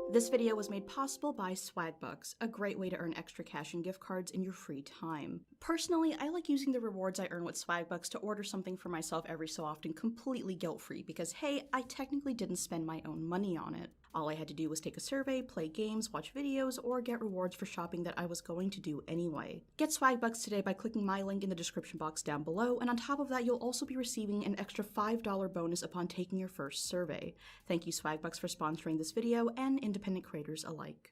This video was made possible by Swagbucks, a great way to earn extra cash and gift cards in your free time. Personally, I like using the rewards I earn with Swagbucks to order something for myself every so often completely guilt-free because hey, I technically didn't spend my own money on it. All I had to do was take a survey, play games, watch videos, or get rewards for shopping that I was going to do anyway. Get Swagbucks today by clicking my link in the description box down below, and on top of that you'll also be receiving an extra $5 bonus upon taking your first survey. Thank you Swagbucks for sponsoring this video, and independent creators alike.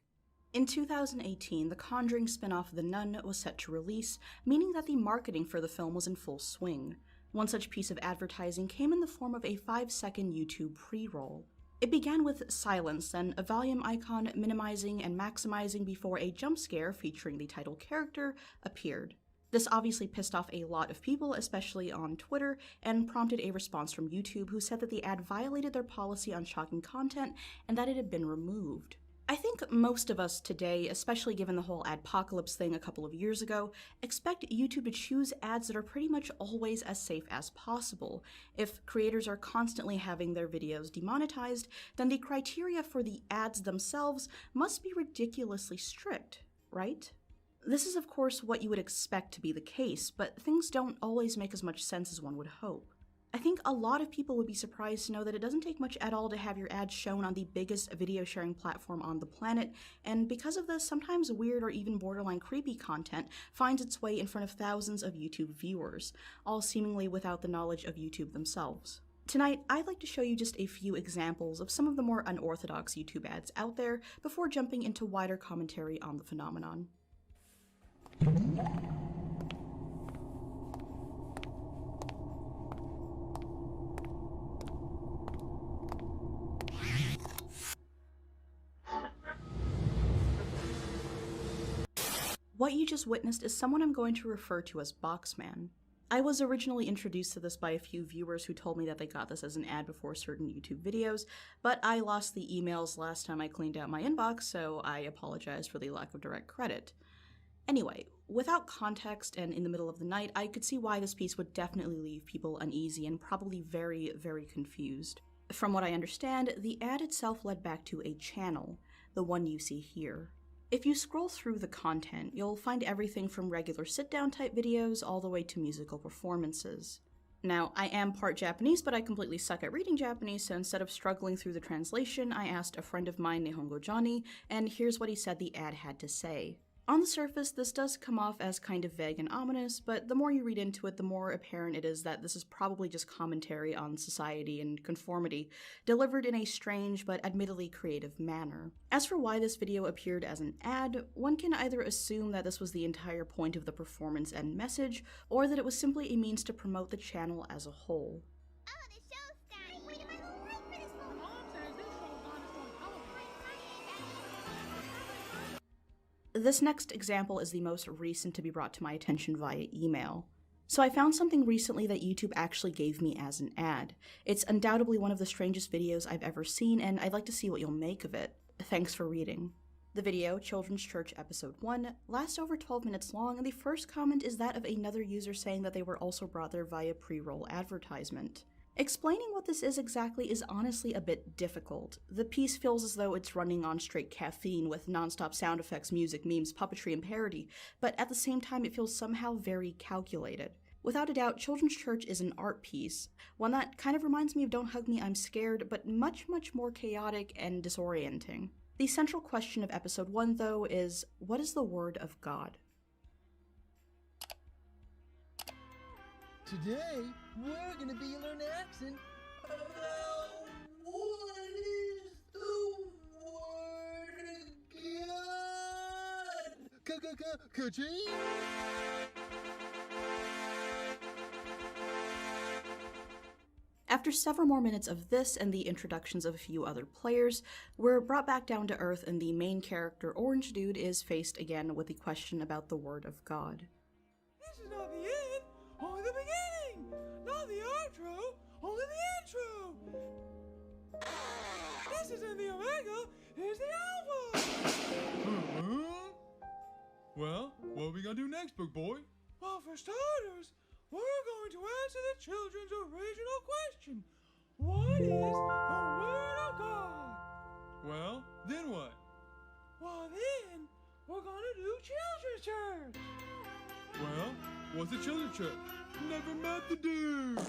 In 2018, the Conjuring spin-off The Nun was set to release, meaning that the marketing for the film was in full swing. One such piece of advertising came in the form of a 5-second YouTube pre-roll. It began with silence, then a volume icon minimizing and maximizing before a jump scare featuring the title character appeared. This obviously pissed off a lot of people, especially on Twitter, and prompted a response from YouTube, who said that the ad violated their policy on shocking content and that it had been removed. I think most of us today, especially given the whole adpocalypse thing a couple of years ago, expect YouTube to choose ads that are pretty much always as safe as possible. If creators are constantly having their videos demonetized, then the criteria for the ads themselves must be ridiculously strict, right? This is of course what you would expect to be the case, but things don't always make as much sense as one would hope. I think a lot of people would be surprised to know that it doesn't take much at all to have your ads shown on the biggest video sharing platform on the planet, and because of this, sometimes weird or even borderline creepy content finds its way in front of thousands of YouTube viewers, all seemingly without the knowledge of YouTube themselves. Tonight, I'd like to show you just a few examples of some of the more unorthodox YouTube ads out there before jumping into wider commentary on the phenomenon. What you just witnessed is someone I'm going to refer to as Boxman. I was originally introduced to this by a few viewers who told me that they got this as an ad before certain YouTube videos, but I lost the emails last time I cleaned out my inbox, so I apologize for the lack of direct credit. Anyway, without context and in the middle of the night, I could see why this piece would definitely leave people uneasy and probably very, very confused. From what I understand, the ad itself led back to a channel, the one you see here. If you scroll through the content, you'll find everything from regular sit-down type videos all the way to musical performances. Now, I am part Japanese, but I completely suck at reading Japanese, so instead of struggling through the translation, I asked a friend of mine, Nihongo Johnny, and here's what he said the ad had to say. On the surface, this does come off as kind of vague and ominous, but the more you read into it, the more apparent it is that this is probably just commentary on society and conformity, delivered in a strange but admittedly creative manner. As for why this video appeared as an ad, one can either assume that this was the entire point of the performance and message, or that it was simply a means to promote the channel as a whole. Oh, the show's starting! I waited my whole life for this moment! Mom says this show's on its own television. This next example is the most recent to be brought to my attention via email. So I found something recently that YouTube actually gave me as an ad. It's undoubtedly one of the strangest videos I've ever seen, and I'd like to see what you'll make of it. Thanks for reading. The video, Children's Church Episode 1, lasts over 12 minutes long, and the first comment is that of another user saying that they were also brought there via pre-roll advertisement. Explaining what this is exactly is honestly a bit difficult. The piece feels as though it's running on straight caffeine with non-stop sound effects, music, memes, puppetry, and parody, but at the same time it feels somehow very calculated. Without a doubt, Children's Church is an art piece, one that kind of reminds me of Don't Hug Me, I'm Scared, but much more chaotic and disorienting. The central question of episode 1, though, is what is the Word of God? Today, we're gonna be learning accent about what is the Word of God. Ka-ching! After several more minutes of this and the introductions of a few other players, we're brought back down to earth and the main character, Orange Dude, is faced again with the question about the Word of God. This is not the end, only the beginning! Not the outro, only the intro! This isn't the Omega, here's the Alpha! Well, what are we gonna do next, big boy? Well, for starters, we're going to answer the children's original question. What is the Word of God? Well, then what? was the children's church. Never met the dude.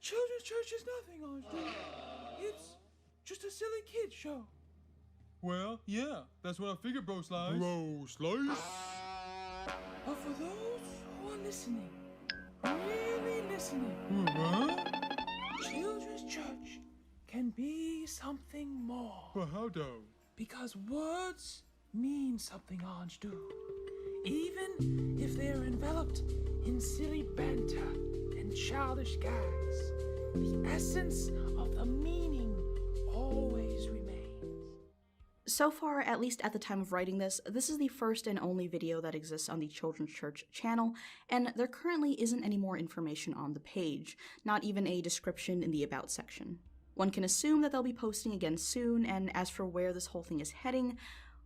Children's church is nothing, Archduke. It's just a silly kid show. Well, yeah, that's what I figured, Bro Slice. Bro Slice? But for those who are listening, really listening, What? children's church can be something more. But how though? Because words mean something, Archduke. Even if they're enveloped in silly banter and childish gags, the essence of the meaning always remains. So far, at least at the time of writing this is the first and only video that exists on the Children's Church channel, and there currently isn't any more information on the page, not even a description in the About section. One can assume that they'll be posting again soon, and as for where this whole thing is heading,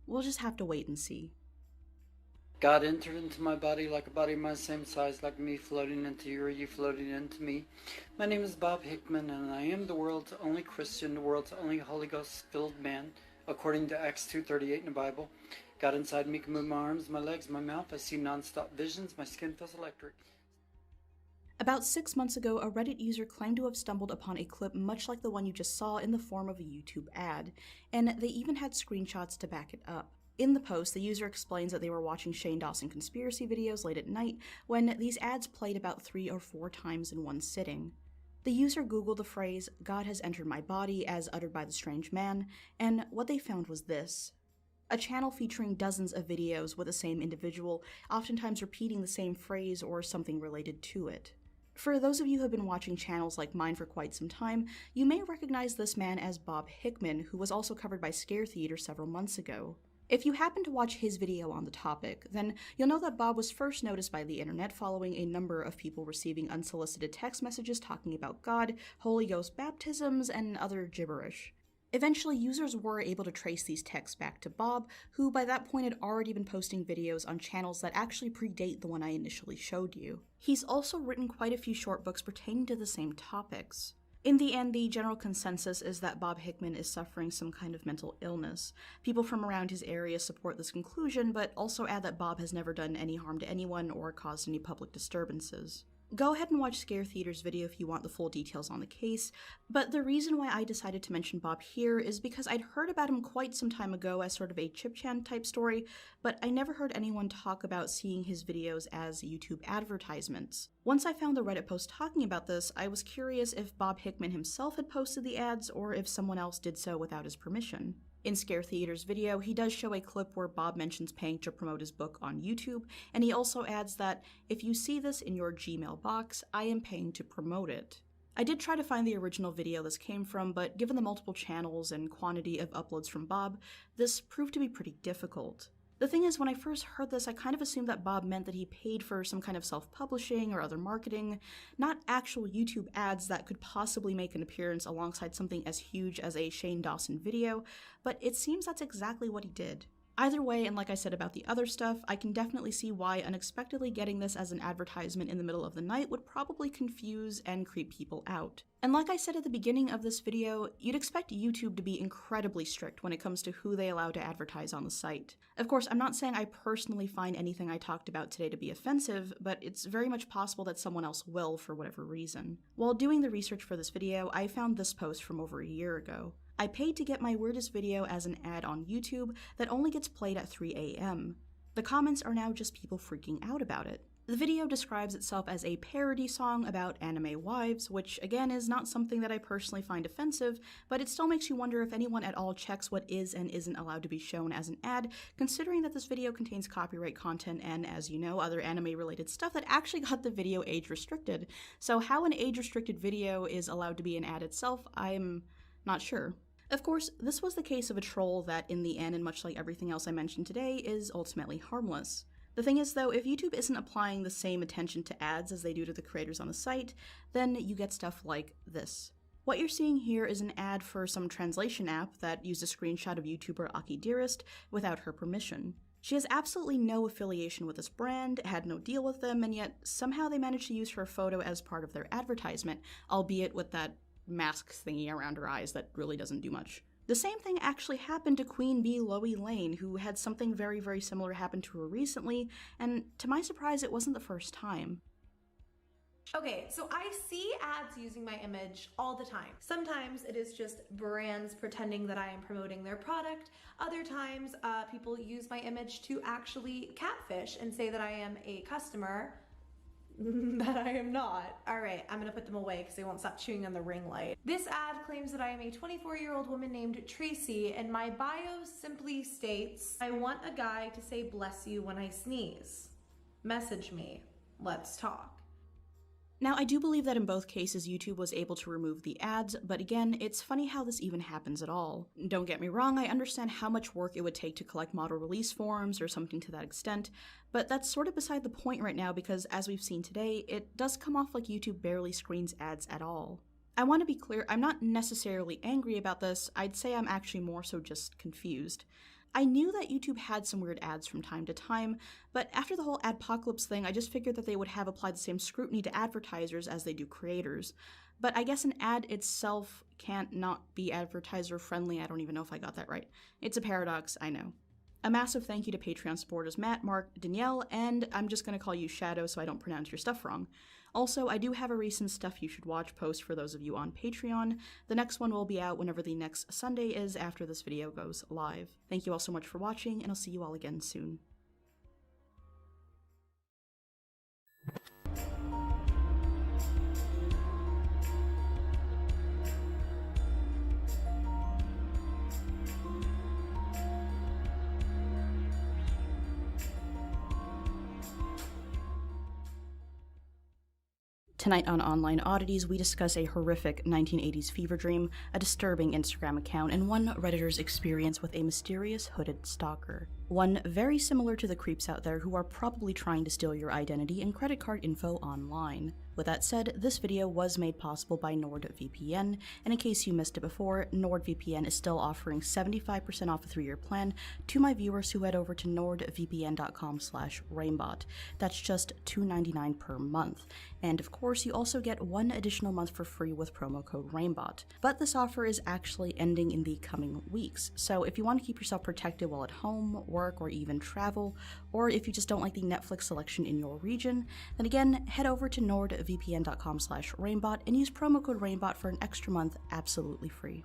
we'll just have to wait and see. God entered into my body like a body my same size, like me floating into you, or you floating into me. My name is Bob Hickman, and I am the world's only Christian, the world's only Holy Ghost-filled man, according to Acts 2:38 in the Bible. God inside me can move my arms, my legs, my mouth. I see non-stop visions. My skin feels electric. About 6 months ago, a Reddit user claimed to have stumbled upon a clip much like the one you just saw in the form of a YouTube ad, and they even had screenshots to back it up. In the post, the user explains that they were watching Shane Dawson conspiracy videos late at night when these ads played about 3 or 4 times in one sitting. The user Googled the phrase, "God has entered my body," as uttered by the strange man, and what they found was this. A channel featuring dozens of videos with the same individual, oftentimes repeating the same phrase or something related to it. For those of you who have been watching channels like mine for quite some time, you may recognize this man as Bob Hickman, who was also covered by Scare Theater several months ago. If you happen to watch his video on the topic, then you'll know that Bob was first noticed by the internet following a number of people receiving unsolicited text messages talking about God, Holy Ghost baptisms, and other gibberish. Eventually, users were able to trace these texts back to Bob, who by that point had already been posting videos on channels that actually predate the one I initially showed you. He's also written quite a few short books pertaining to the same topics. In the end, the general consensus is that Bob Hickman is suffering some kind of mental illness. People from around his area support this conclusion, but also add that Bob has never done any harm to anyone or caused any public disturbances. Go ahead and watch Scare Theater's video if you want the full details on the case, but the reason why I decided to mention Bob here is because I'd heard about him quite some time ago as sort of a Chip-chan type story, but I never heard anyone talk about seeing his videos as YouTube advertisements. Once I found the Reddit post talking about this, I was curious if Bob Hickman himself had posted the ads or if someone else did so without his permission. In Scare Theater's video, he does show a clip where Bob mentions paying to promote his book on YouTube, and he also adds that, "If you see this in your Gmail box, I am paying to promote it." I did try to find the original video this came from, but given the multiple channels and quantity of uploads from Bob, this proved to be pretty difficult. The thing is, when I first heard this, I kind of assumed that Bob meant that he paid for some kind of self-publishing or other marketing, not actual YouTube ads that could possibly make an appearance alongside something as huge as a Shane Dawson video, but it seems that's exactly what he did. Either way, and like I said about the other stuff, I can definitely see why unexpectedly getting this as an advertisement in the middle of the night would probably confuse and creep people out. And like I said at the beginning of this video, you'd expect YouTube to be incredibly strict when it comes to who they allow to advertise on the site. Of course, I'm not saying I personally find anything I talked about today to be offensive, but it's very much possible that someone else will for whatever reason. While doing the research for this video, I found this post from over a year ago. I paid to get my weirdest video as an ad on YouTube that only gets played at 3 a.m. The comments are now just people freaking out about it. The video describes itself as a parody song about anime wives, which again is not something that I personally find offensive, but it still makes you wonder if anyone at all checks what is and isn't allowed to be shown as an ad, considering that this video contains copyright content and, as you know, other anime-related stuff that actually got the video age-restricted. So how an age-restricted video is allowed to be an ad itself, I'm not sure. Of course, this was the case of a troll that, in the end, and much like everything else I mentioned today, is ultimately harmless. The thing is, though, if YouTube isn't applying the same attention to ads as they do to the creators on the site, then you get stuff like this. What you're seeing here is an ad for some translation app that used a screenshot of YouTuber Aki Dearest without her permission. She has absolutely no affiliation with this brand, had no deal with them, and yet somehow they managed to use her photo as part of their advertisement, albeit with that mask thingy around her eyes that really doesn't do much. The same thing actually happened to Queen Bee Loie Lane, who had something very, very similar happen to her recently, and to my surprise, it wasn't the first time. Okay, so I see ads using my image all the time. Sometimes it is just brands pretending that I am promoting their product. Other times, people use my image to actually catfish and say that I am a customer that I am not. All right, I'm gonna put them away because they won't stop chewing on the ring light. This ad claims that I am a 24-year-old woman named Tracy, and my bio simply states, I want a guy to say bless you when I sneeze. Message me, let's talk. Now, I do believe that in both cases YouTube was able to remove the ads, but again, it's funny how this even happens at all. Don't get me wrong, I understand how much work it would take to collect model release forms or something to that extent, but that's sort of beside the point right now because, as we've seen today, it does come off like YouTube barely screens ads at all. I want to be clear, I'm not necessarily angry about this, I'd say I'm actually more so just confused. I knew that YouTube had some weird ads from time to time, but after the whole adpocalypse thing, I just figured that they would have applied the same scrutiny to advertisers as they do creators. But I guess an ad itself can't not be advertiser friendly. I don't even know if I got that right. It's a paradox, I know. A massive thank you to Patreon supporters Matt, Mark, Danielle, and I'm just gonna call you Shadow so I don't pronounce your stuff wrong. Also, I do have a recent Stuff You Should Watch post for those of you on Patreon. The next one will be out whenever the next Sunday is after this video goes live. Thank you all so much for watching, and I'll see you all again soon. Tonight on Online Oddities, we discuss a horrific 1980s fever dream, a disturbing Instagram account, and one Redditor's experience with a mysterious hooded stalker. One very similar to the creeps out there who are probably trying to steal your identity and credit card info online. With that said, this video was made possible by NordVPN, and in case you missed it before, NordVPN is still offering 75% off a 3-year plan to my viewers who head over to nordvpn.com/raimbot. That's just $2.99 per month. And of course, you also get 1 additional month for free with promo code RAINBOT. But this offer is actually ending in the coming weeks, so if you want to keep yourself protected while at home, work, or even travel, or if you just don't like the Netflix selection in your region, then again, head over to nordvpn.com/RAINBOT and use promo code RAINBOT for an extra month absolutely free.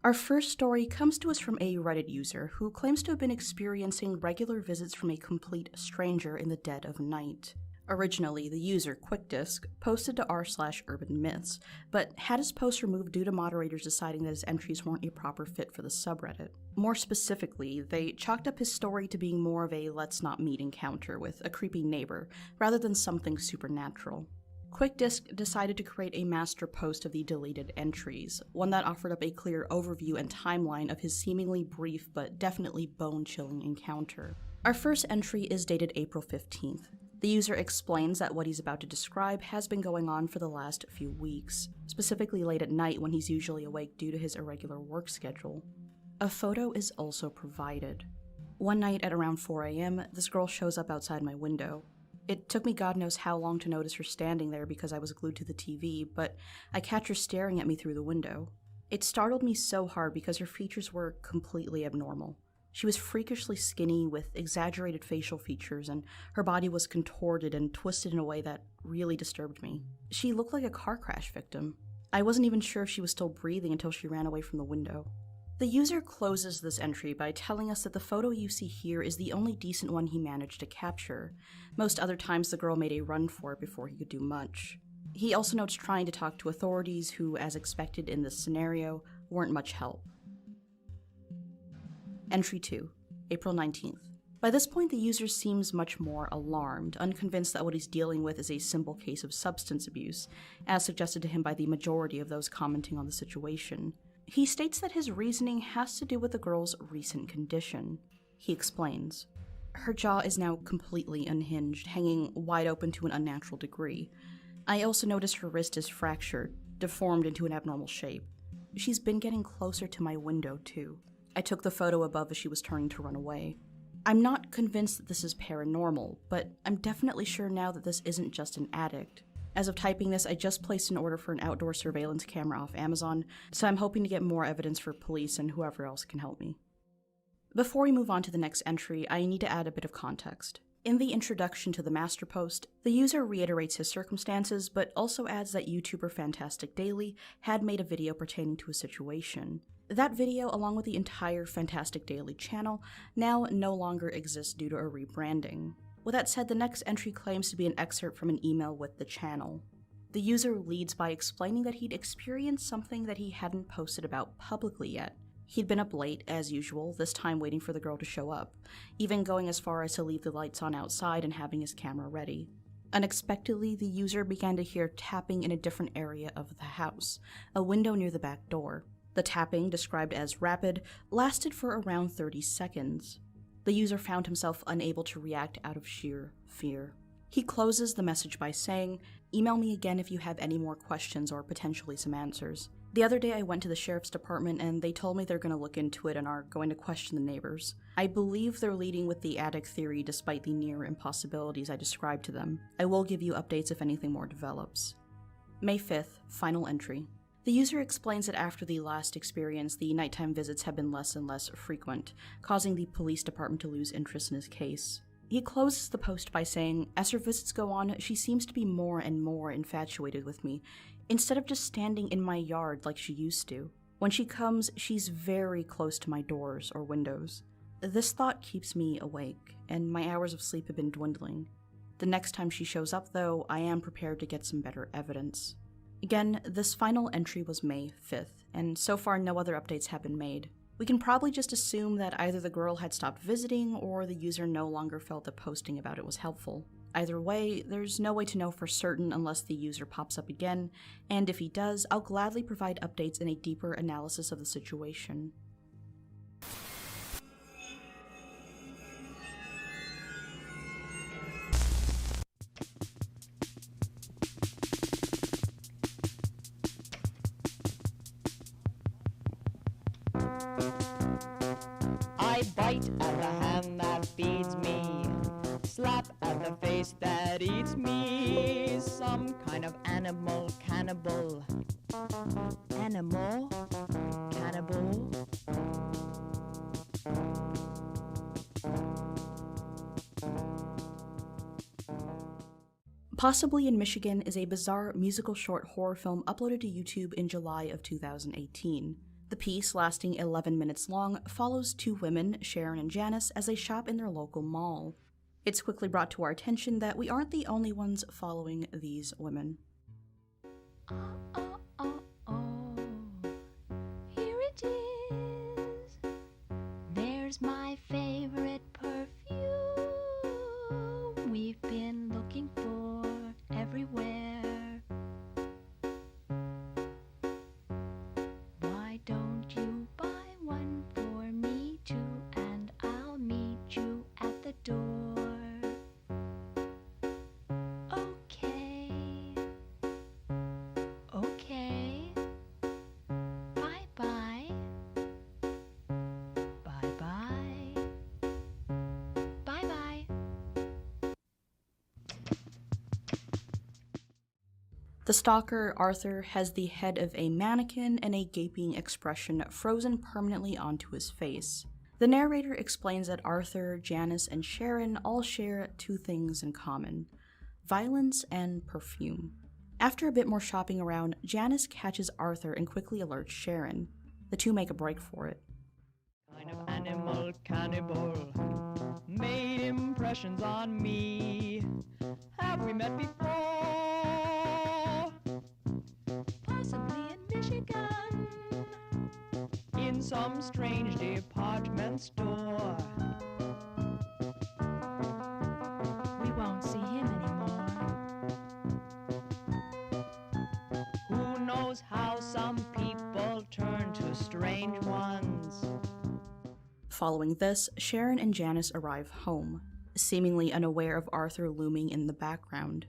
Our first story comes to us from a Reddit user who claims to have been experiencing regular visits from a complete stranger in the dead of night. Originally, the user, QuickDisk, posted to r/urban myths, but had his post removed due to moderators deciding that his entries weren't a proper fit for the subreddit. More specifically, they chalked up his story to being more of a let's not meet encounter with a creepy neighbor, rather than something supernatural. QuickDisk decided to create a master post of the deleted entries, one that offered up a clear overview and timeline of his seemingly brief but definitely bone-chilling encounter. Our first entry is dated April 15th. The user explains that what he's about to describe has been going on for the last few weeks, specifically late at night when he's usually awake due to his irregular work schedule. A photo is also provided. One night at around 4 a.m., this girl shows up outside my window. It took me God knows how long to notice her standing there because I was glued to the TV, but I catch her staring at me through the window. It startled me so hard because her features were completely abnormal. She was freakishly skinny with exaggerated facial features, and her body was contorted and twisted in a way that really disturbed me. She looked like a car crash victim. I wasn't even sure if she was still breathing until she ran away from the window. The user closes this entry by telling us that the photo you see here is the only decent one he managed to capture. Most other times the girl made a run for it before he could do much. He also notes trying to talk to authorities who, as expected in this scenario, weren't much help. Entry 2, April 19th. By this point, the user seems much more alarmed, unconvinced that what he's dealing with is a simple case of substance abuse, as suggested to him by the majority of those commenting on the situation. He states that his reasoning has to do with the girl's recent condition. He explains, her jaw is now completely unhinged, hanging wide open to an unnatural degree. I also noticed her wrist is fractured, deformed into an abnormal shape. She's been getting closer to my window, too. I took the photo above as she was turning to run away. I'm not convinced that this is paranormal, but I'm definitely sure now that this isn't just an addict. As of typing this, I just placed an order for an outdoor surveillance camera off Amazon, so I'm hoping to get more evidence for police and whoever else can help me. Before we move on to the next entry, I need to add a bit of context. In the introduction to the master post, the user reiterates his circumstances, but also adds that YouTuber Fantastic Daily had made a video pertaining to a situation. That video, along with the entire Fantastic Daily channel, now no longer exists due to a rebranding. With that said, the next entry claims to be an excerpt from an email with the channel. The user leads by explaining that he'd experienced something that he hadn't posted about publicly yet. He'd been up late, as usual, this time waiting for the girl to show up, even going as far as to leave the lights on outside and having his camera ready. Unexpectedly, the user began to hear tapping in a different area of the house, a window near the back door. The tapping, described as rapid, lasted for around 30 seconds. The user found himself unable to react out of sheer fear. He closes the message by saying, "Email me again if you have any more questions or potentially some answers. The other day I went to the sheriff's department and they told me they're going to look into it and are going to question the neighbors. I believe they're leading with the attic theory despite the near impossibilities I described to them. I will give you updates if anything more develops." May 5th, final entry. The user explains that after the last experience, the nighttime visits have been less and less frequent, causing the police department to lose interest in his case. He closes the post by saying, "As her visits go on, she seems to be more and more infatuated with me, instead of just standing in my yard like she used to. When she comes, she's very close to my doors or windows. This thought keeps me awake, and my hours of sleep have been dwindling. The next time she shows up, though, I am prepared to get some better evidence." Again, this final entry was May 5th, and so far no other updates have been made. We can probably just assume that either the girl had stopped visiting or the user no longer felt that posting about it was helpful. Either way, there's no way to know for certain unless the user pops up again, and if he does, I'll gladly provide updates and a deeper analysis of the situation. I bite at the hand that feeds me, slap at the face that eats me. Some kind of animal cannibal. Animal cannibal. Possibly in Michigan is a bizarre musical short horror film uploaded to YouTube in July of 2018. The piece, lasting 11 minutes long, follows two women, Sharon and Janice, as they shop in their local mall. It's quickly brought to our attention that we aren't the only ones following these women. Here it is. There's my favorite perfume we've been looking for everywhere. Why don't you buy one for me too, and I'll meet you at the door. Okay. Okay. Bye-bye. Bye-bye. Bye-bye. The stalker, Arthur, has the head of a mannequin and a gaping expression frozen permanently onto his face. The narrator explains that Arthur, Janice, and Sharon all share two things in common: violence and perfume. After a bit more shopping around, Janice catches Arthur and quickly alerts Sharon. The two make a break for it. Kind of animal cannibal made impressions on me. Have we met before? Possibly in Michigan. In some strange department store. We won't see him anymore. Who knows how some people turn to strange ones? Following this, Sharon and Janice arrive home, seemingly unaware of Arthur looming in the background.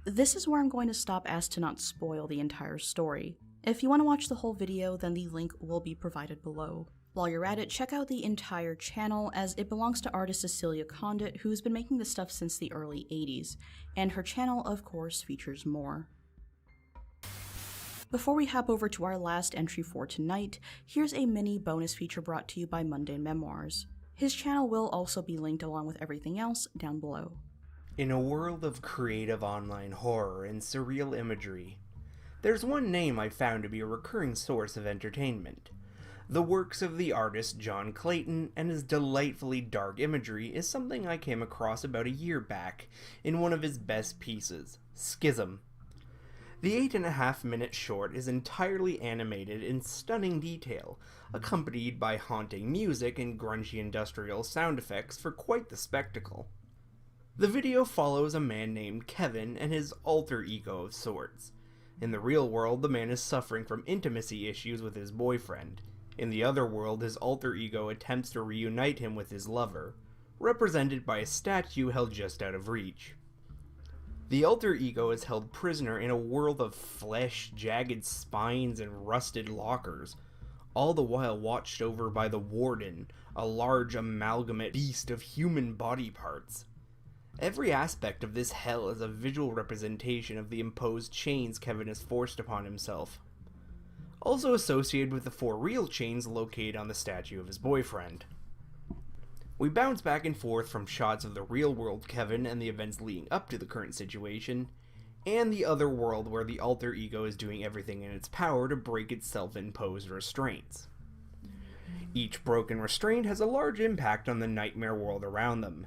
This is where I'm going to stop as to not spoil the entire story. If you want to watch the whole video, then the link will be provided below. While you're at it, check out the entire channel, as it belongs to artist Cecilia Condit, who's been making this stuff since the early 80s, and her channel, of course, features more. Before we hop over to our last entry for tonight, here's a mini bonus feature brought to you by Mundane Memoirs. His channel will also be linked along with everything else down below. In a world of creative online horror and surreal imagery, there's one name I've found to be a recurring source of entertainment. The works of the artist John Clayton and his delightfully dark imagery is something I came across about a year back in one of his best pieces, Schism. The 8.5-minute short is entirely animated in stunning detail, accompanied by haunting music and grungy industrial sound effects for quite the spectacle. The video follows a man named Kevin and his alter ego of sorts. In the real world, the man is suffering from intimacy issues with his boyfriend. In the other world, his alter ego attempts to reunite him with his lover, represented by a statue held just out of reach. The alter ego is held prisoner in a world of flesh, jagged spines, and rusted lockers, all the while watched over by the Warden, a large amalgamate beast of human body parts. Every aspect of this hell is a visual representation of the imposed chains Kevin has forced upon himself. Also associated with the 4 real chains located on the statue of his boyfriend. We bounce back and forth from shots of the real world Kevin and the events leading up to the current situation, and the other world where the alter ego is doing everything in its power to break its self-imposed restraints. Each broken restraint has a large impact on the nightmare world around them.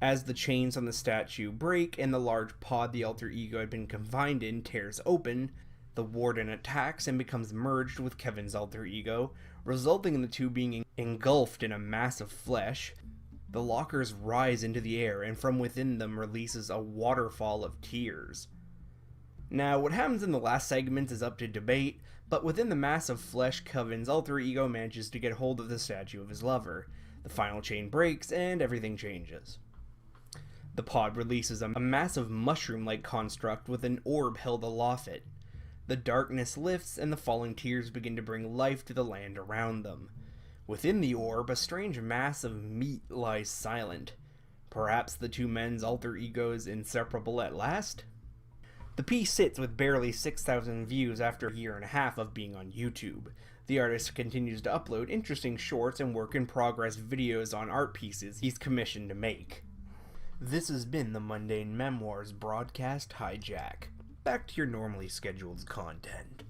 As the chains on the statue break and the large pod the alter ego had been confined in tears open, the Warden attacks and becomes merged with Kevin's alter ego, resulting in the two being engulfed in a mass of flesh. The lockers rise into the air, and from within them releases a waterfall of tears. Now, what happens in the last segment is up to debate, but within the mass of flesh, Kevin's alter ego manages to get hold of the statue of his lover. The final chain breaks, and everything changes. The pod releases a massive mushroom-like construct with an orb held aloft it. The darkness lifts, and the falling tears begin to bring life to the land around them. Within the orb, a strange mass of meat lies silent. Perhaps the two men's alter egos inseparable at last? The piece sits with barely 6,000 views after a year and a half of being on YouTube. The artist continues to upload interesting shorts and work-in-progress videos on art pieces he's commissioned to make. This has been the Mundane Memoirs broadcast hijack. Back to your normally scheduled content.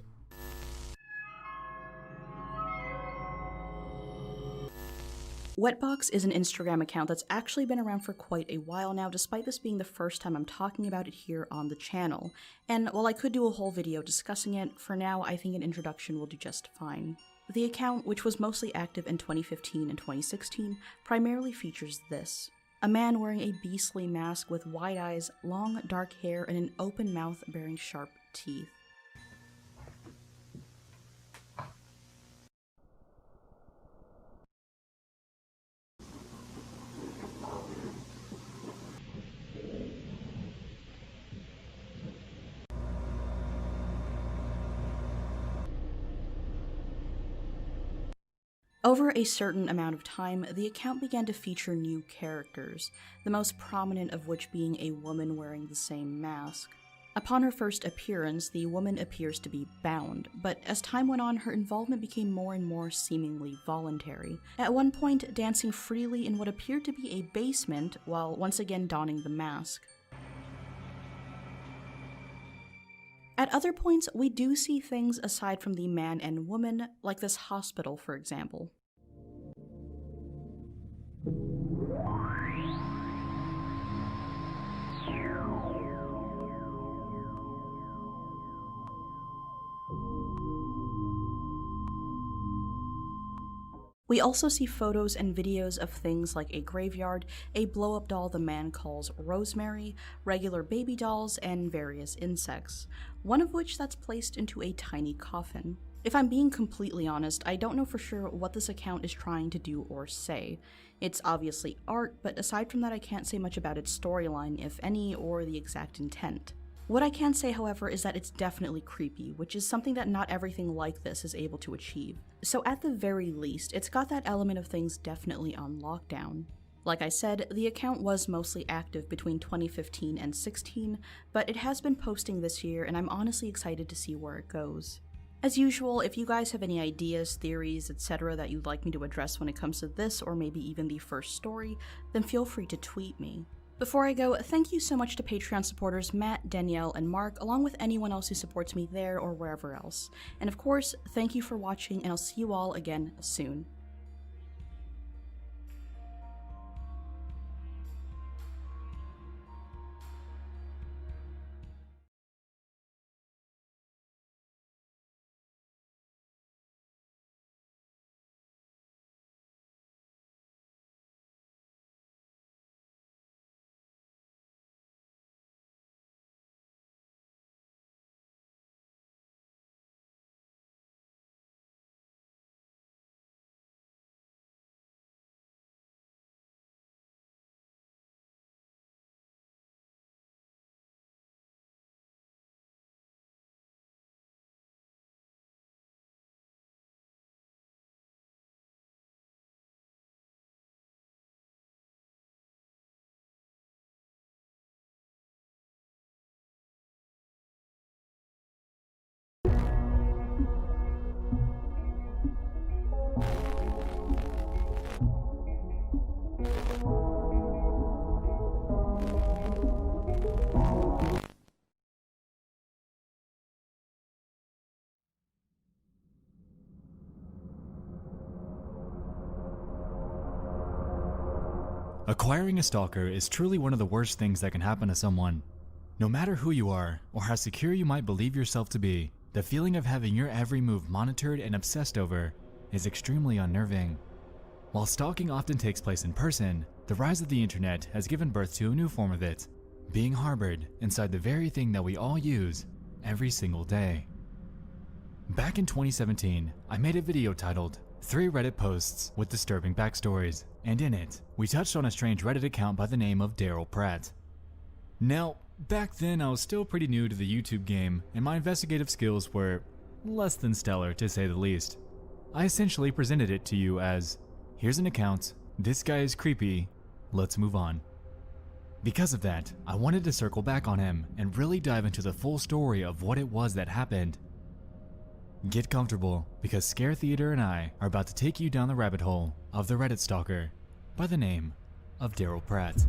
Wetbox is an Instagram account that's actually been around for quite a while now, despite this being the first time I'm talking about it here on the channel. And while I could do a whole video discussing it, for now I think an introduction will do just fine. The account, which was mostly active in 2015 and 2016, primarily features this. A man wearing a beastly mask with wide eyes, long dark hair, and an open mouth bearing sharp teeth. Over a certain amount of time, the account began to feature new characters, the most prominent of which being a woman wearing the same mask. Upon her first appearance, the woman appears to be bound, but as time went on, her involvement became more and more seemingly voluntary, at one point dancing freely in what appeared to be a basement while once again donning the mask. At other points, we do see things aside from the man and woman, like this hospital, for example. We also see photos and videos of things like a graveyard, a blow-up doll the man calls Rosemary, regular baby dolls, and various insects, one of which that's placed into a tiny coffin. If I'm being completely honest, I don't know for sure what this account is trying to do or say. It's obviously art, but aside from that I can't say much about its storyline, if any, or the exact intent. What I can say, however, is that it's definitely creepy, which is something that not everything like this is able to achieve. So at the very least, it's got that element of things definitely on lockdown. Like I said, the account was mostly active between 2015 and 16, but it has been posting this year, and I'm honestly excited to see where it goes. As usual, if you guys have any ideas, theories, etc. that you'd like me to address when it comes to this, or maybe even the first story, then feel free to tweet me. Before I go, thank you so much to Patreon supporters Matt, Danielle, and Mark, along with anyone else who supports me there or wherever else. And of course, thank you for watching, and I'll see you all again soon. Acquiring a stalker is truly one of the worst things that can happen to someone. No matter who you are, or how secure you might believe yourself to be, the feeling of having your every move monitored and obsessed over is extremely unnerving. While stalking often takes place in person, the rise of the internet has given birth to a new form of it, being harbored inside the very thing that we all use every single day. Back in 2017, I made a video titled 3 Reddit Posts with Disturbing Backstories, and in it, we touched on a strange Reddit account by the name of Daryl Pratt. Now, back then I was still pretty new to the YouTube game, and my investigative skills were less than stellar to say the least. I essentially presented it to you as, here's an account, this guy is creepy, let's move on. Because of that, I wanted to circle back on him and really dive into the full story of what it was that happened. Get comfortable, because Scare Theater and I are about to take you down the rabbit hole of the Reddit stalker by the name of Daryl Pratt.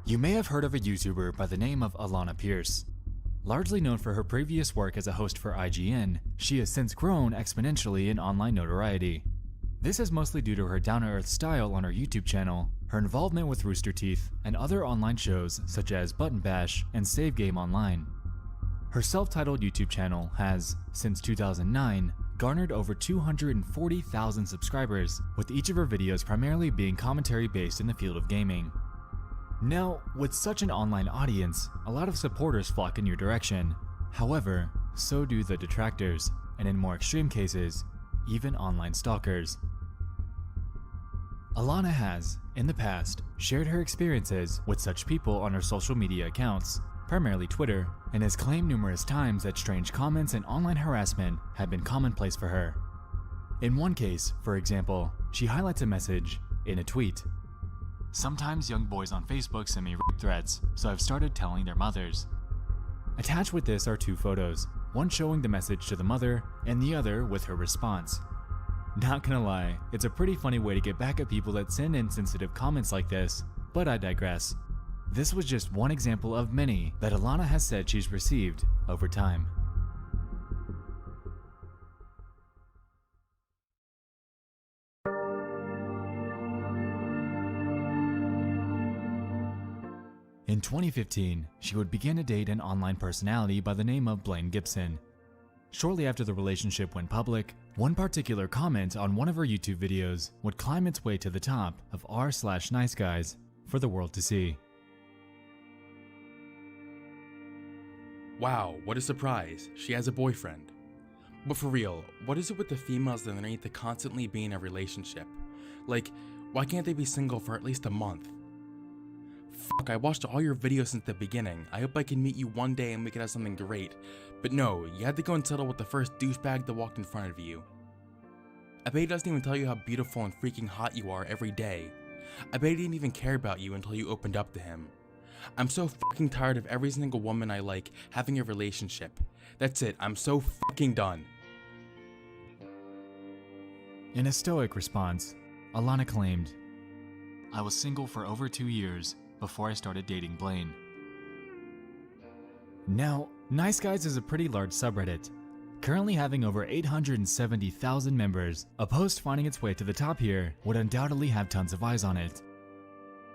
You may have heard of a YouTuber by the name of Alana Pierce. Largely known for her previous work as a host for IGN, she has since grown exponentially in online notoriety. This is mostly due to her down-to-earth style on her YouTube channel, her involvement with Rooster Teeth, and other online shows such as Button Bash and Save Game Online. Her self-titled YouTube channel has, since 2009, garnered over 240,000 subscribers, with each of her videos primarily being commentary based in the field of gaming. Now, with such an online audience, a lot of supporters flock in your direction. However, so do the detractors, and in more extreme cases, even online stalkers. Alana has, in the past, shared her experiences with such people on her social media accounts, primarily Twitter, and has claimed numerous times that strange comments and online harassment have been commonplace for her. In one case, for example, she highlights a message in a tweet. Sometimes young boys on Facebook send me rape threats, so I've started telling their mothers. Attached with this are 2 photos, one showing the message to the mother and the other with her response. Not gonna lie, it's a pretty funny way to get back at people that send insensitive comments like this, but I digress. This was just one example of many that Alana has said she's received over time. In 2015, she would begin to date an online personality by the name of Blaine Gibson. Shortly after the relationship went public, one particular comment on one of her YouTube videos would climb its way to the top of r/nice guys for the world to see. Wow, what a surprise. She has a boyfriend. But for real, what is it with the females that need to constantly be in a relationship? Like, why can't they be single for at least a month? Fuck, I watched all your videos since the beginning. I hope I can meet you one day and we can have something great. But no, you had to go and settle with the first douchebag that walked in front of you. I bet he doesn't even tell you how beautiful and freaking hot you are every day. I bet he didn't even care about you until you opened up to him. I'm so fucking tired of every single woman I like having a relationship. That's it, I'm so fucking done. In a stoic response, Alana claimed, "I was single for over 2 years before I started dating Blaine." Now, Nice Guys is a pretty large subreddit, currently having over 870,000 members. A post finding its way to the top here would undoubtedly have tons of eyes on it.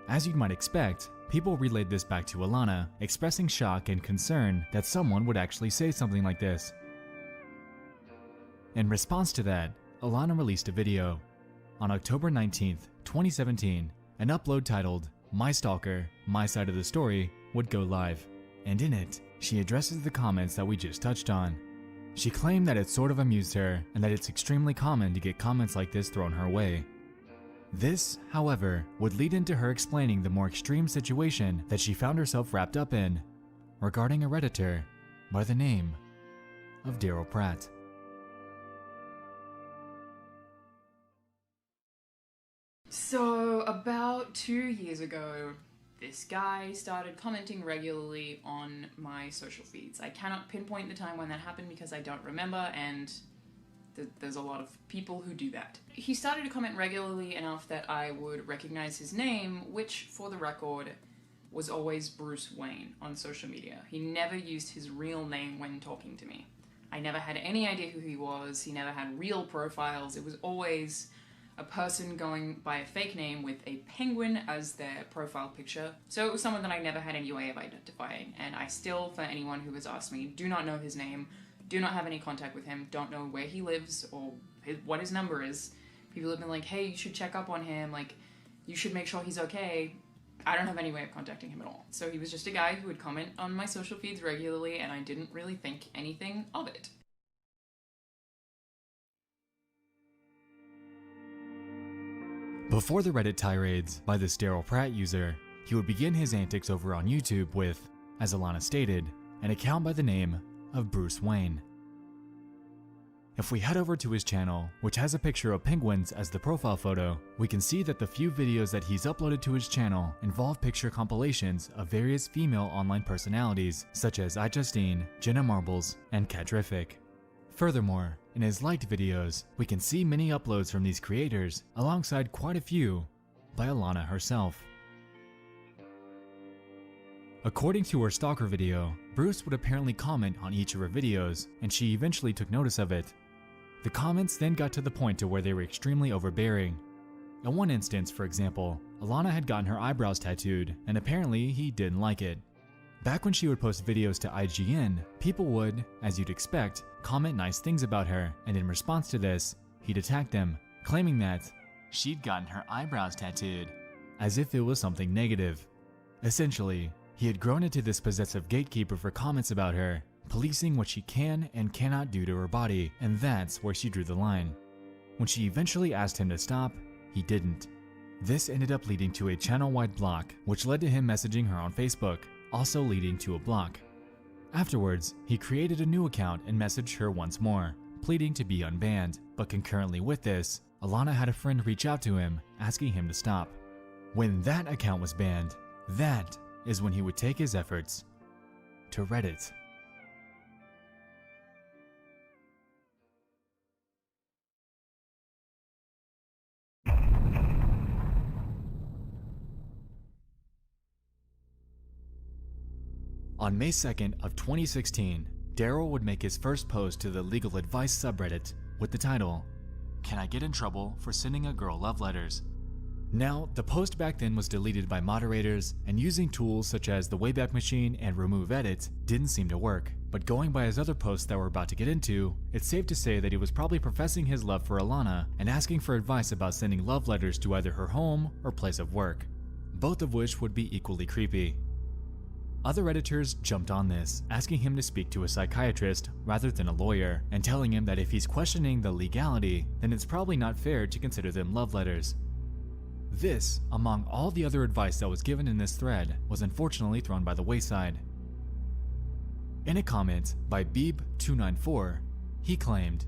As you might expect, people relayed this back to Alana, expressing shock and concern that someone would actually say something like this. In response to that, Alana released a video. On October 19th, 2017, an upload titled, "My Stalker, My Side of the Story" would go live, and in it, she addresses the comments that we just touched on. She claimed that it sort of amused her, and that it's extremely common to get comments like this thrown her way. This, however, would lead into her explaining the more extreme situation that she found herself wrapped up in, regarding a Redditor by the name of Daryl Pratt. So, about 2 years ago, this guy started commenting regularly on my social feeds. I cannot pinpoint the time when that happened because I don't remember, and there's a lot of people who do that. He started to comment regularly enough that I would recognize his name, which, for the record, was always Bruce Wayne on social media. He never used his real name when talking to me. I never had any idea who he was. He never had real profiles. It was always a person going by a fake name with a penguin as their profile picture. So it was someone that I never had any way of identifying, and I still, for anyone who has asked me, do not know his name, do not have any contact with him, don't know where he lives or what his number is. People have been like, hey, you should check up on him, like, you should make sure he's okay. I don't have any way of contacting him at all. So he was just a guy who would comment on my social feeds regularly, and I didn't really think anything of it. Before the Reddit tirades by this Daryl Pratt user, he would begin his antics over on YouTube with, as Alana stated, an account by the name of Bruce Wayne. If we head over to his channel, which has a picture of penguins as the profile photo, we can see that the few videos that he's uploaded to his channel involve picture compilations of various female online personalities such as iJustine, Jenna Marbles, and Catrific. Furthermore, in his liked videos, we can see many uploads from these creators alongside quite a few by Alana herself. According to her stalker video, Bruce would apparently comment on each of her videos, and she eventually took notice of it. The comments then got to the point to where they were extremely overbearing. In one instance, for example, Alana had gotten her eyebrows tattooed, and apparently he didn't like it. Back when she would post videos to IGN, people would, as you'd expect, comment nice things about her, and in response to this, he'd attack them, claiming that she'd gotten her eyebrows tattooed, as if it was something negative. Essentially, he had grown into this possessive gatekeeper for comments about her, policing what she can and cannot do to her body, and that's where she drew the line. When she eventually asked him to stop, he didn't. This ended up leading to a channel-wide block, which led to him messaging her on Facebook, also leading to a block. Afterwards, he created a new account and messaged her once more, pleading to be unbanned, but concurrently with this, Alana had a friend reach out to him, asking him to stop. When that account was banned, that is when he would take his efforts to Reddit. On May 2nd of 2016, Daryl would make his first post to the legal advice subreddit with the title, "Can I get in trouble for sending a girl love letters?" Now, the post back then was deleted by moderators, and using tools such as the Wayback Machine and Remove Edit didn't seem to work. But going by his other posts that we're about to get into, it's safe to say that he was probably professing his love for Alana and asking for advice about sending love letters to either her home or place of work, both of which would be equally creepy. Other editors jumped on this, asking him to speak to a psychiatrist rather than a lawyer, and telling him that if he's questioning the legality, then it's probably not fair to consider them love letters. This, among all the other advice that was given in this thread, was unfortunately thrown by the wayside. In a comment by Beeb294, he claimed,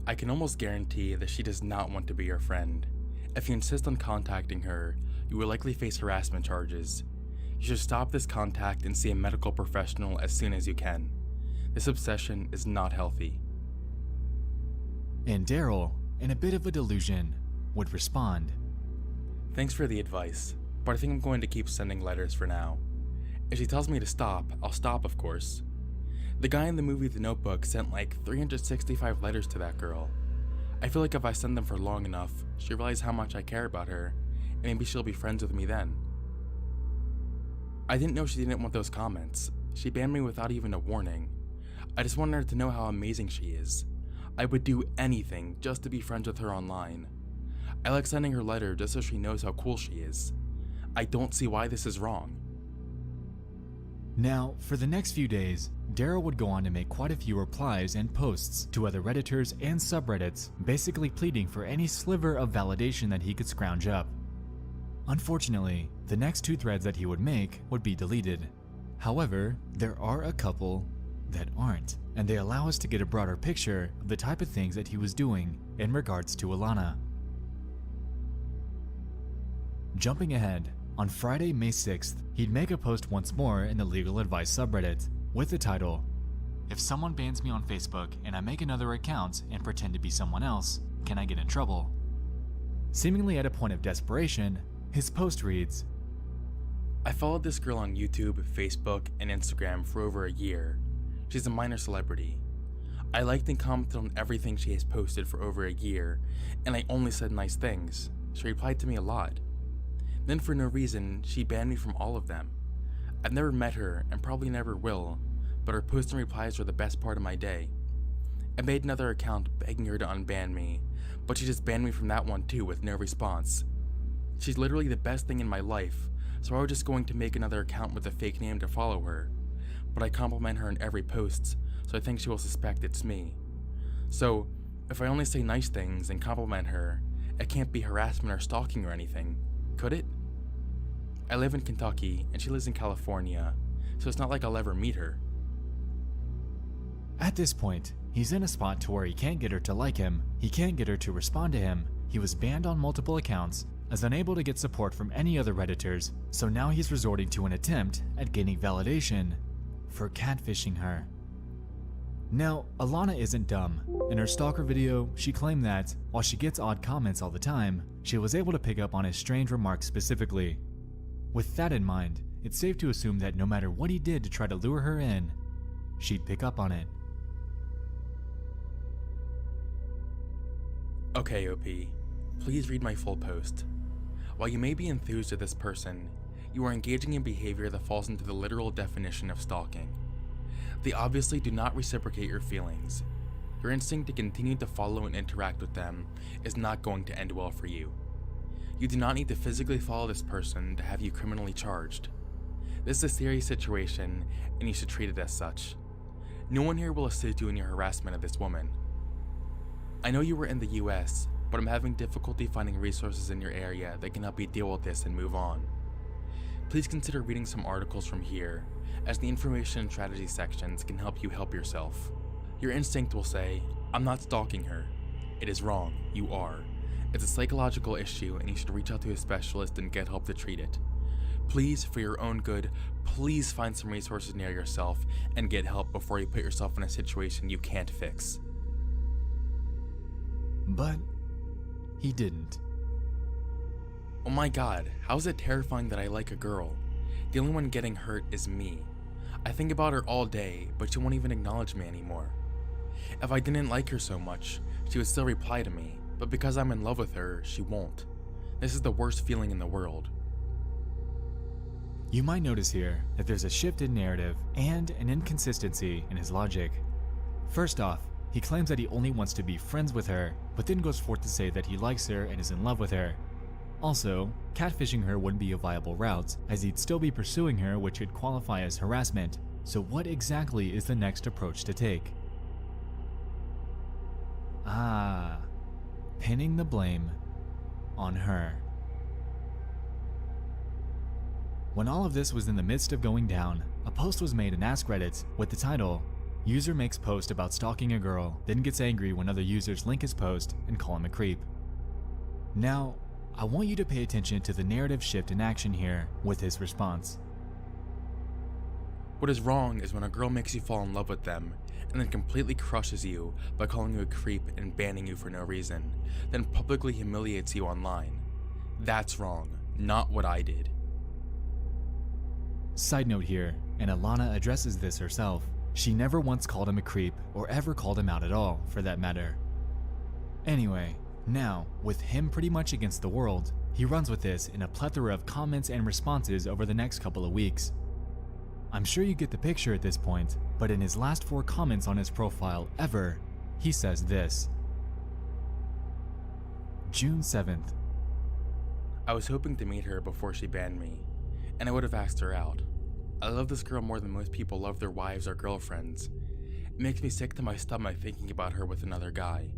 I can almost guarantee that she does not want to be your friend. If you insist on contacting her, you will likely face harassment charges. You should stop this contact and see a medical professional as soon as you can. This obsession is not healthy. And Daryl, in a bit of a delusion, would respond, Thanks for the advice, but I think I'm going to keep sending letters for now. If she tells me to stop, I'll stop, of course. The guy in the movie The Notebook sent like 365 letters to that girl. I feel like if I send them for long enough, she'll realize how much I care about her, and maybe she'll be friends with me then. I didn't know she didn't want those comments. She banned me without even a warning. I just wanted her to know how amazing she is. I would do anything just to be friends with her online. I like sending her letter just so she knows how cool she is. I don't see why this is wrong. Now, for the next few days, Daryl would go on to make quite a few replies and posts to other Redditors and subreddits, basically pleading for any sliver of validation that he could scrounge up. Unfortunately, the next 2 threads that he would make would be deleted. However, there are a couple that aren't, and they allow us to get a broader picture of the type of things that he was doing in regards to Alana. Jumping ahead, on Friday, May 6th, he'd make a post once more in the legal advice subreddit with the title, If someone bans me on Facebook and I make another account and pretend to be someone else, can I get in trouble? Seemingly at a point of desperation, his post reads, I followed this girl on YouTube, Facebook, and Instagram for over a year. She's a minor celebrity. I liked and commented on everything she has posted for over a year, and I only said nice things. She replied to me a lot. Then for no reason, she banned me from all of them. I've never met her, and probably never will, but her posts and replies are the best part of my day. I made another account begging her to unban me, but she just banned me from that one too with no response. She's literally the best thing in my life, so I was just going to make another account with a fake name to follow her, but I compliment her in every post, so I think she will suspect it's me. So, if I only say nice things and compliment her, it can't be harassment or stalking or anything, could it? I live in Kentucky, and she lives in California, so it's not like I'll ever meet her. At this point, he's in a spot to where he can't get her to like him, he can't get her to respond to him, he was banned on multiple accounts, is unable to get support from any other Redditors, so now he's resorting to an attempt at gaining validation for catfishing her. Now, Alana isn't dumb. In her stalker video, she claimed that, while she gets odd comments all the time, she was able to pick up on his strange remarks specifically. With that in mind, it's safe to assume that no matter what he did to try to lure her in, she'd pick up on it. Okay, OP, please read my full post. While you may be enthused with this person, you are engaging in behavior that falls into the literal definition of stalking. They obviously do not reciprocate your feelings. Your instinct to continue to follow and interact with them is not going to end well for you. You do not need to physically follow this person to have you criminally charged. This is a serious situation, and you should treat it as such. No one here will assist you in your harassment of this woman. I know you were in the US, but I'm having difficulty finding resources in your area that can help you deal with this and move on. Please consider reading some articles from here, as the information and strategy sections can help you help yourself. Your instinct will say, I'm not stalking her. It is wrong, you are. It's a psychological issue and you should reach out to a specialist and get help to treat it. Please, for your own good, please find some resources near yourself and get help before you put yourself in a situation you can't fix. But he didn't. Oh my god, how is it terrifying that I like a girl? The only one getting hurt is me. I think about her all day, but she won't even acknowledge me anymore. If I didn't like her so much, she would still reply to me, but because I'm in love with her, she won't. This is the worst feeling in the world. You might notice here that there's a shift in narrative and an inconsistency in his logic. First off, he claims that he only wants to be friends with her, but then goes forth to say that he likes her and is in love with her. Also, catfishing her wouldn't be a viable route, as he'd still be pursuing her, which could qualify as harassment. So what exactly is the next approach to take? Pinning the blame on her. When all of this was in the midst of going down, a post was made in Ask Reddit with the title, "User makes post about stalking a girl, then gets angry when other users link his post and call him a creep." Now, I want you to pay attention to the narrative shift in action here with his response. What is wrong is when a girl makes you fall in love with them and then completely crushes you by calling you a creep and banning you for no reason, then publicly humiliates you online. That's wrong, not what I did. Side note here, and Alana addresses this herself, she never once called him a creep or ever called him out at all, for that matter. Anyway, now, with him pretty much against the world, he runs with this in a plethora of comments and responses over the next couple of weeks. I'm sure you get the picture at this point, but in his last 4 comments on his profile ever, he says this. June 7th. I was hoping to meet her before she banned me, and I would have asked her out. I love this girl more than most people love their wives or girlfriends. It makes me sick to my stomach thinking about her with another guy.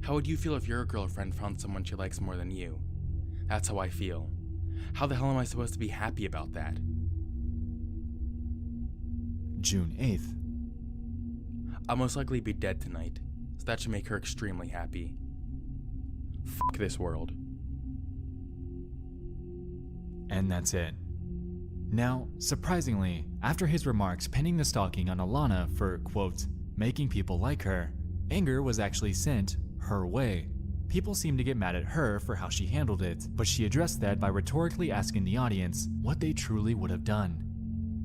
How would you feel if your girlfriend found someone she likes more than you? That's how I feel. How the hell am I supposed to be happy about that? June 8th. I'll most likely be dead tonight, so that should make her extremely happy. Fuck this world. And that's it. Now, surprisingly, after his remarks pinning the stalking on Alana for, quote, making people like her, anger was actually sent her way. People seemed to get mad at her for how she handled it, but she addressed that by rhetorically asking the audience what they truly would have done.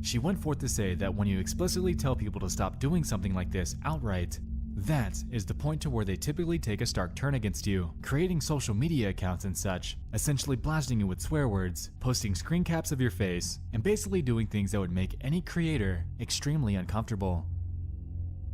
She went forth to say that when you explicitly tell people to stop doing something like this outright, that is the point to where they typically take a stark turn against you, creating social media accounts and such, essentially blasting you with swear words, posting screen caps of your face, and basically doing things that would make any creator extremely uncomfortable.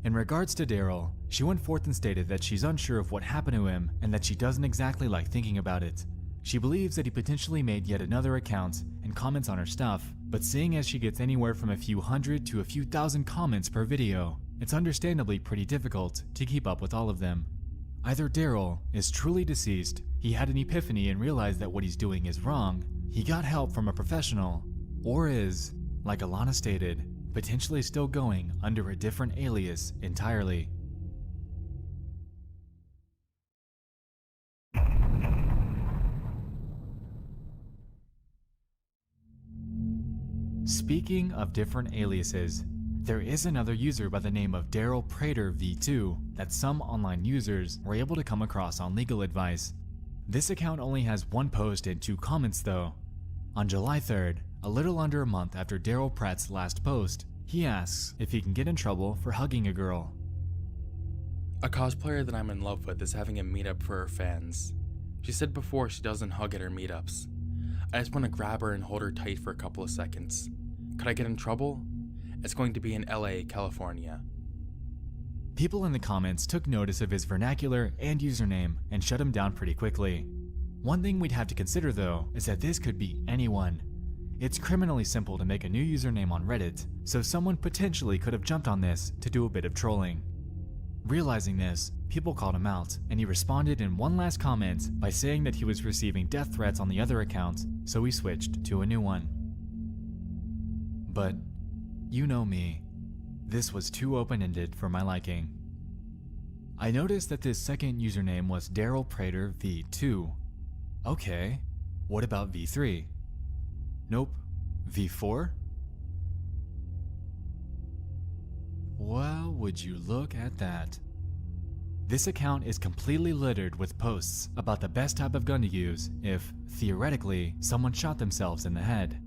In regards to Daryl, she went forth and stated that she's unsure of what happened to him and that she doesn't exactly like thinking about it. She believes that he potentially made yet another account and comments on her stuff, but seeing as she gets anywhere from a few hundred to a few thousand comments per video, it's understandably pretty difficult to keep up with all of them. Either Daryl is truly deceased, he had an epiphany and realized that what he's doing is wrong, he got help from a professional, or is, like Alana stated, potentially still going under a different alias entirely. Speaking of different aliases, there is another user by the name of Daryl Prater V2 that some online users were able to come across on legal advice. This account only has 1 post and 2 comments though. On July 3rd, a little under a month after Daryl Pratt's last post, he asks if he can get in trouble for hugging a girl. A cosplayer that I'm in love with is having a meetup for her fans. She said before she doesn't hug at her meetups. I just want to grab her and hold her tight for a couple of seconds. Could I get in trouble? It's going to be in LA, California. People in the comments took notice of his vernacular and username and shut him down pretty quickly. One thing we'd have to consider though is that this could be anyone. It's criminally simple to make a new username on Reddit, so someone potentially could have jumped on this to do a bit of trolling. Realizing this, people called him out, and he responded in one last comment by saying that he was receiving death threats on the other account, so he switched to a new one. But, you know me, this was too open-ended for my liking. I noticed that this second username was Daryl Prater V2. Okay, what about V3? Nope, V4? Well, would you look at that. This account is completely littered with posts about the best type of gun to use if, theoretically, someone shot themselves in the head.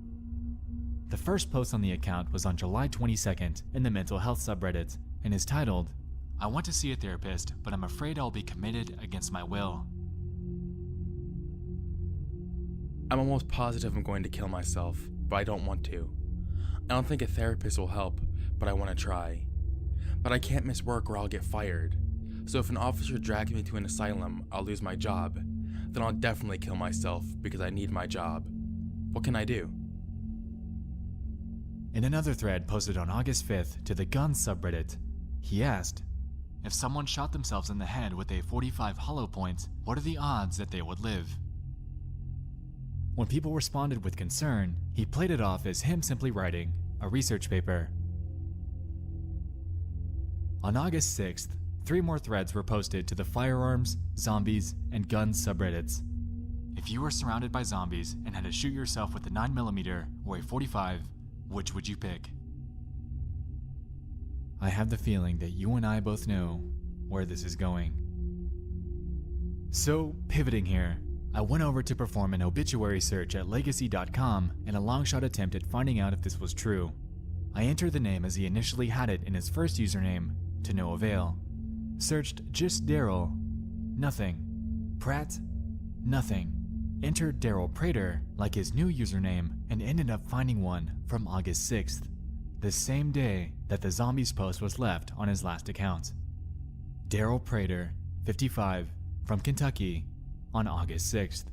The first post on the account was on July 22nd in the mental health subreddit and is titled, "I want to see a therapist, but I'm afraid I'll be committed against my will." I'm almost positive I'm going to kill myself, but I don't want to. I don't think a therapist will help, but I want to try. But I can't miss work or I'll get fired. So if an officer drags me to an asylum, I'll lose my job. then I'll definitely kill myself because I need my job. What can I do? In another thread posted on August 5th to the Guns subreddit, he asked, if someone shot themselves in the head with a 45 hollow point, what are the odds that they would live? When people responded with concern, he played it off as him simply writing a research paper. On August 6th, 3 more threads were posted to the firearms, zombies, and guns subreddits. If you were surrounded by zombies and had to shoot yourself with a 9mm or a 45, which would you pick? I have the feeling that you and I both know where this is going. So, pivoting here, I went over to perform an obituary search at legacy.com in a long-shot attempt at finding out if this was true. I entered the name as he initially had it in his first username, to no avail. Searched just Daryl, nothing. Pratt, nothing. Entered Daryl Prater like his new username and ended up finding one from August 6th, the same day that the zombies post was left on his last account. Daryl Prater, 55, from Kentucky, on August 6th.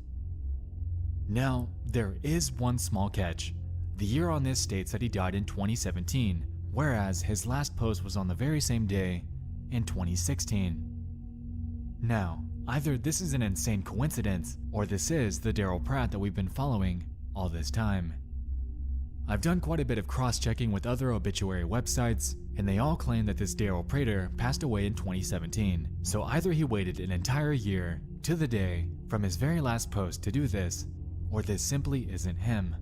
Now, there is one small catch. The year on this states that he died in 2017, whereas his last post was on the very same day in 2016. Now, either this is an insane coincidence, or this is the Daryl Pratt that we've been following all this time. I've done quite a bit of cross-checking with other obituary websites, and they all claim that this Daryl Prater passed away in 2017, so either he waited an entire year to the day from his very last post to do this, or this simply isn't him.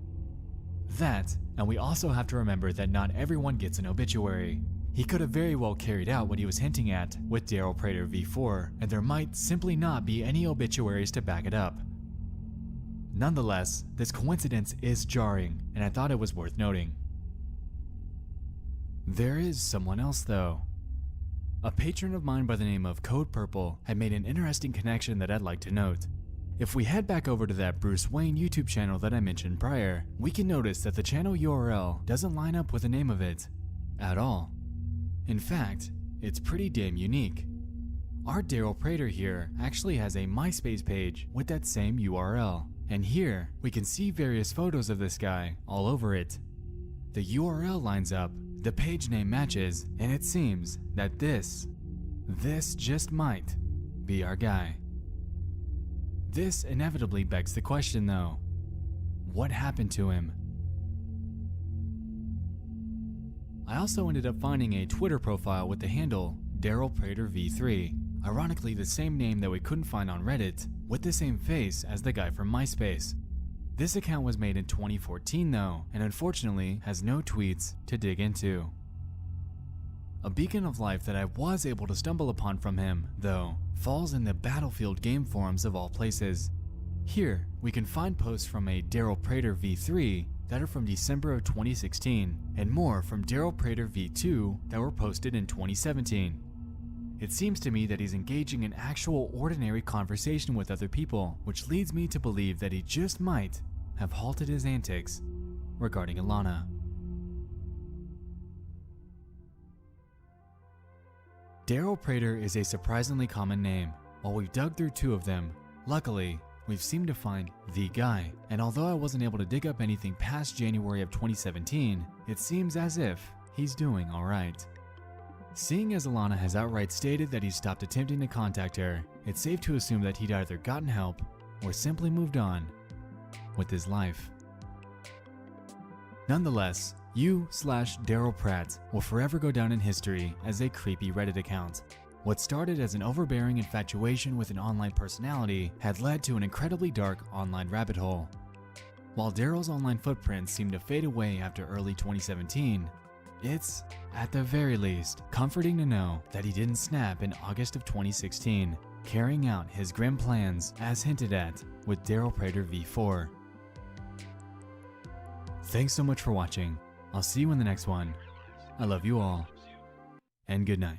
That, and we also have to remember that not everyone gets an obituary. He could have very well carried out what he was hinting at with Daryl Prater v4, and there might simply not be any obituaries to back it up. Nonetheless, this coincidence is jarring, and I thought it was worth noting. There is someone else though. A patron of mine by the name of Code Purple had made an interesting connection that I'd like to note. If we head back over to that Bruce Wayne YouTube channel that I mentioned prior, we can notice that the channel URL doesn't line up with the name of it at all. In fact, it's pretty damn unique. Our Daryl Prater here actually has a MySpace page with that same URL, and here we can see various photos of this guy all over it. The URL lines up, the page name matches, and it seems that this just might be our guy. This inevitably begs the question though, what happened to him? I also ended up finding a Twitter profile with the handle Daryl Prater v3, ironically the same name that we couldn't find on Reddit, with the same face as the guy from MySpace. This account was made in 2014 though, and unfortunately has no tweets to dig into. A beacon of life that I was able to stumble upon from him, though, falls in the Battlefield game forums of all places. Here, we can find posts from a Daryl Prater v3 that are from December of 2016, and more from Daryl Prater v2 that were posted in 2017. It seems to me that he's engaging in actual ordinary conversation with other people, which leads me to believe that he just might have halted his antics regarding Alana. Daryl Prater is a surprisingly common name. While we've dug through 2 of them, luckily, we've seemed to find the guy, and although I wasn't able to dig up anything past January of 2017, it seems as if he's doing alright. Seeing as Alana has outright stated that he stopped attempting to contact her, it's safe to assume that he'd either gotten help or simply moved on with his life. Nonetheless, you/Daryl Pratt will forever go down in history as a creepy Reddit account. What started as an overbearing infatuation with an online personality had led to an incredibly dark online rabbit hole. While Daryl's online footprints seemed to fade away after early 2017, it's, at the very least, comforting to know that he didn't snap in August of 2016, carrying out his grim plans as hinted at with Daryl Prater v4. Thanks so much for watching. I'll see you in the next one. I love you all, and good night.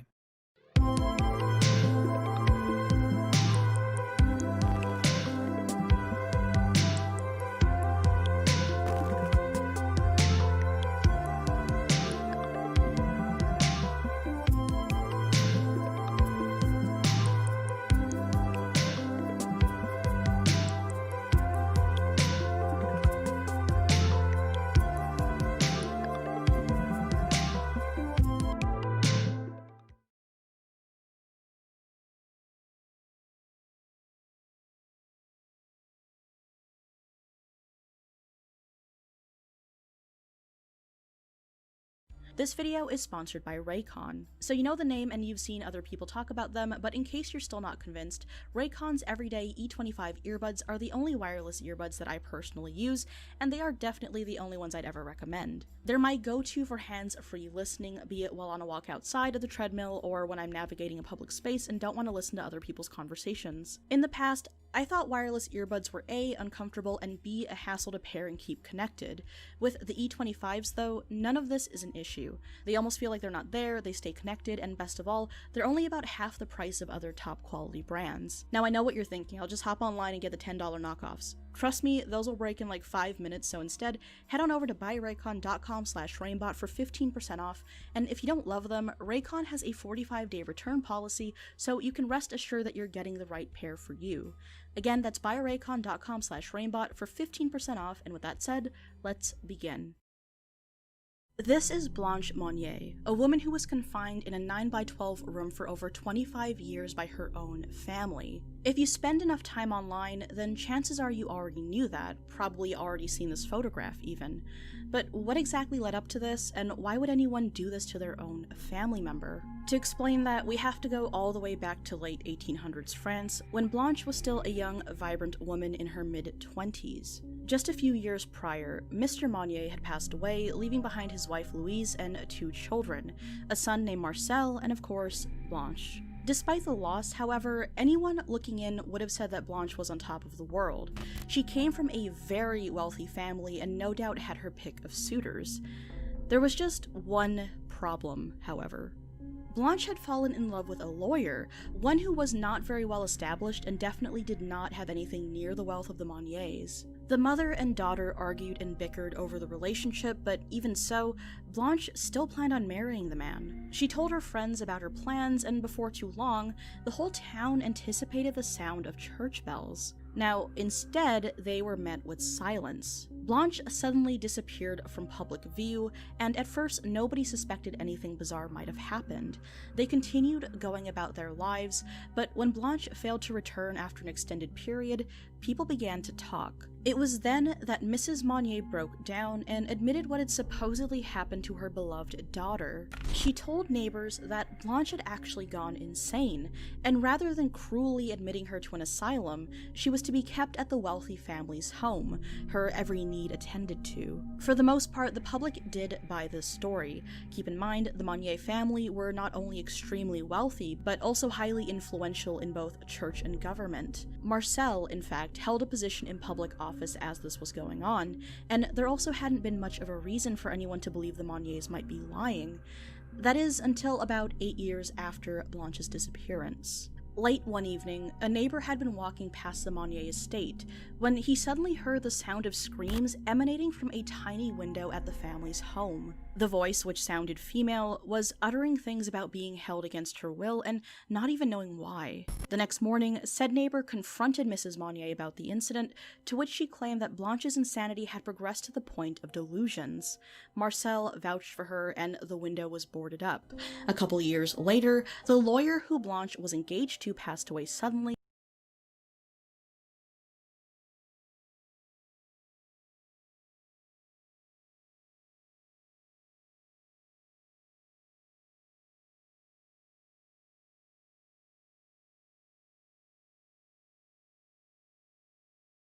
This video is sponsored by Raycon. So you know the name and you've seen other people talk about them, but in case you're still not convinced, Raycon's everyday E25 earbuds are the only wireless earbuds that I personally use, and they are definitely the only ones I'd ever recommend. They're my go-to for hands-free listening, be it while on a walk outside of the treadmill or when I'm navigating a public space and don't want to listen to other people's conversations. In the past, I thought wireless earbuds were A, uncomfortable, and B, a hassle to pair and keep connected. With the E25s though, none of this is an issue. They almost feel like they're not there, they stay connected, and best of all, they're only about half the price of other top quality brands. Now I know what you're thinking, I'll just hop online and get the $10 knockoffs. Trust me, those will break in like 5 minutes, so instead, head on over to buyraycon.com/rainbot for 15% off, and if you don't love them, Raycon has a 45-day return policy, so you can rest assured that you're getting the right pair for you. Again, that's buyraycon.com/rainbot for 15% off, and with that said, let's begin. This is Blanche Monnier, a woman who was confined in a 9x12 room for over 25 years by her own family. If you spend enough time online, then chances are you already knew that, probably already seen this photograph even. But what exactly led up to this, and why would anyone do this to their own family member? To explain that, we have to go all the way back to late 1800s France, when Blanche was still a young, vibrant woman in her mid-20s. Just a few years prior, Mr. Monnier had passed away, leaving behind his wife Louise and 2 children, a son named Marcel, and of course, Blanche. Despite the loss, however, anyone looking in would have said that Blanche was on top of the world. She came from a very wealthy family and no doubt had her pick of suitors. There was just one problem, however. Blanche had fallen in love with a lawyer, one who was not very well established and definitely did not have anything near the wealth of the Monniers. The mother and daughter argued and bickered over the relationship, but even so, Blanche still planned on marrying the man. She told her friends about her plans, and before too long, the whole town anticipated the sound of church bells. Now, instead, they were met with silence. Blanche suddenly disappeared from public view, and at first nobody suspected anything bizarre might have happened. They continued going about their lives, but when Blanche failed to return after an extended period, people began to talk. It was then that Mrs. Monnier broke down and admitted what had supposedly happened to her beloved daughter. She told neighbors that Blanche had actually gone insane, and rather than cruelly admitting her to an asylum, she was to be kept at the wealthy family's home, her every need attended to. For the most part, the public did buy this story. Keep in mind, the Monnier family were not only extremely wealthy, but also highly influential in both church and government. Marcel, in fact, held a position in public office as this was going on, and there also hadn't been much of a reason for anyone to believe the Monniers might be lying. That is, until about 8 years after Blanche's disappearance. Late one evening, a neighbor had been walking past the Monnier estate when he suddenly heard the sound of screams emanating from a tiny window at the family's home. The voice, which sounded female, was uttering things about being held against her will and not even knowing why. The next morning, said neighbor confronted Mrs. Monnier about the incident, to which she claimed that Blanche's insanity had progressed to the point of delusions. Marcel vouched for her, and the window was boarded up. A couple years later, the lawyer who Blanche was engaged to passed away suddenly,